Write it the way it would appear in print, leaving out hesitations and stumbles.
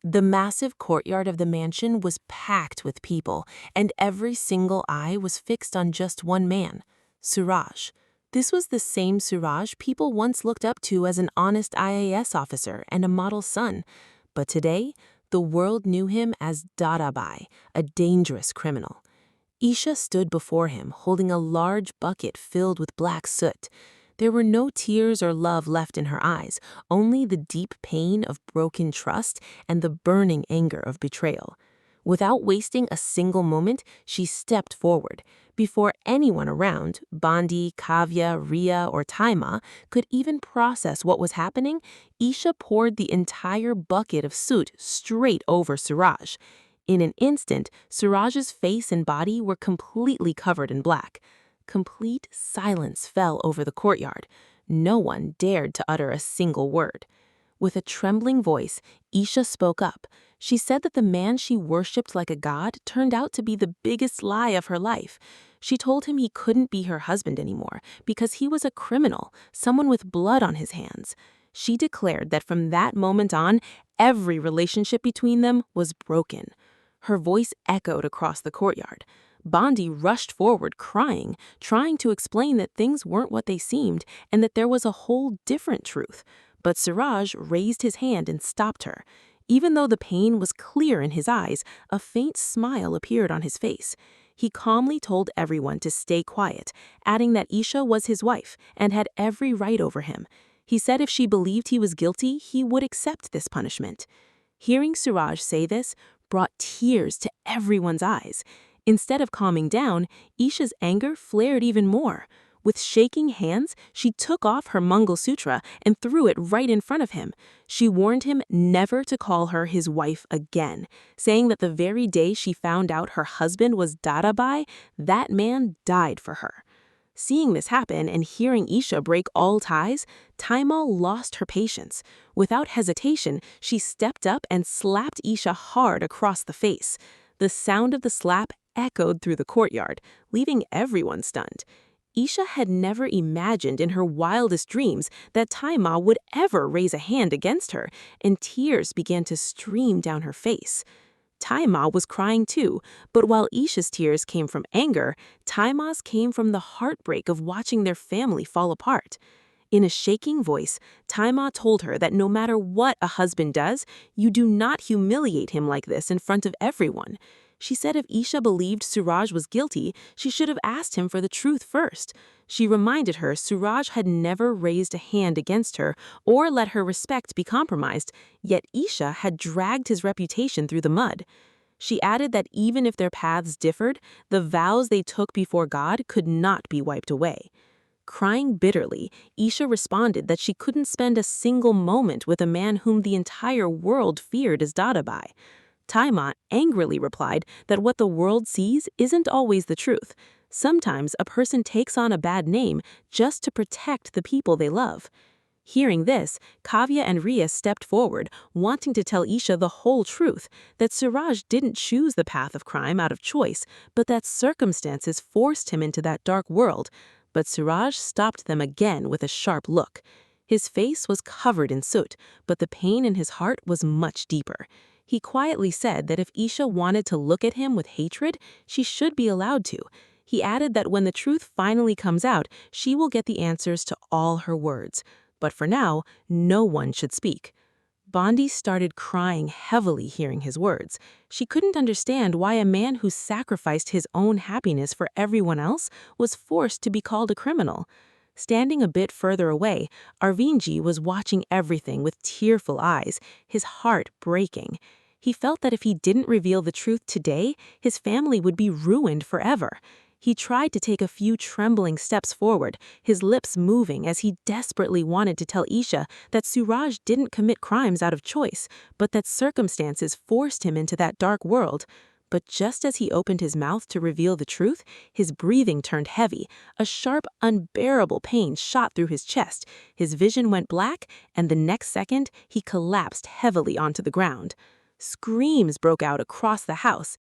The massive courtyard of the mansion was packed with people, and every single eye was fixed on just one man, Suraj. This was the same Suraj people once looked up to as an honest IAS officer and a model son. But today, the world knew him as Dada Bhai, a dangerous criminal. Esha stood before him, holding a large bucket filled with black soot. There were no tears or love left in her eyes, only the deep pain of broken trust and the burning anger of betrayal. Without wasting a single moment, she stepped forward. Before anyone around, Pati, Kavya, Riya, or Tai Maa, could even process what was happening, Esha poured the entire bucket of soot straight over Suraj. In an instant, Suraj's face and body were completely covered in black. Complete silence fell over the courtyard. No one dared to utter a single word. With a trembling voice, Esha spoke up. She said that the man she worshipped like a god turned out to be the biggest lie of her life. She told him he couldn't be her husband anymore because he was a criminal, someone with blood on his hands. She declared that from that moment on, every relationship between them was broken. Her voice echoed across the courtyard. Pati rushed forward crying, trying to explain that things weren't what they seemed and that there was a whole different truth. But Suraj raised his hand and stopped her. Even though the pain was clear in his eyes, a faint smile appeared on his face. He calmly told everyone to stay quiet, adding that Esha was his wife and had every right over him. He said if she believed he was guilty, he would accept this punishment. Hearing Suraj say this brought tears to everyone's eyes. Instead of calming down, Esha's anger flared even more. With shaking hands, she took off her Mangal Sutra and threw it right in front of him. She warned him never to call her his wife again, saying that the very day she found out her husband was Dada Bhai, that man died for her. Seeing this happen and hearing Esha break all ties, Tai Maa lost her patience. Without hesitation, she stepped up and slapped Esha hard across the face. The sound of the slap echoed through the courtyard, leaving everyone stunned. Esha had never imagined in her wildest dreams that Tai Maa would ever raise a hand against her, and tears began to stream down her face. Tai Maa was crying too, but while Esha's tears came from anger, Tai Maa's came from the heartbreak of watching their family fall apart. In a shaking voice, Tai Maa told her that no matter what a husband does, you do not humiliate him like this in front of everyone. She said if Esha believed Suraj was guilty, she should have asked him for the truth first. She reminded her Suraj had never raised a hand against her or let her respect be compromised, yet Esha had dragged his reputation through the mud. She added that even if their paths differed, the vows they took before God could not be wiped away. Crying bitterly, Esha responded that she couldn't spend a single moment with a man whom the entire world feared as Dada Bhai. Tai Maa angrily replied that what the world sees isn't always the truth. Sometimes a person takes on a bad name just to protect the people they love. Hearing this, Kavya and Riya stepped forward, wanting to tell Esha the whole truth, that Suraj didn't choose the path of crime out of choice, but that circumstances forced him into that dark world. But Suraj stopped them again with a sharp look. His face was covered in soot, but the pain in his heart was much deeper. He quietly said that if Esha wanted to look at him with hatred, she should be allowed to. He added that when the truth finally comes out, she will get the answers to all her words. But for now, no one should speak. Pati started crying heavily hearing his words. She couldn't understand why a man who sacrificed his own happiness for everyone else was forced to be called a criminal. Standing a bit further away, Arvind Ji was watching everything with tearful eyes, his heart breaking. He felt that if he didn't reveal the truth today, his family would be ruined forever. He tried to take a few trembling steps forward, his lips moving as he desperately wanted to tell Esha that Suraj didn't commit crimes out of choice, but that circumstances forced him into that dark world. But just as he opened his mouth to reveal the truth, his breathing turned heavy. A sharp, unbearable pain shot through his chest. His vision went black, and the next second, he collapsed heavily onto the ground. Screams broke out across the house,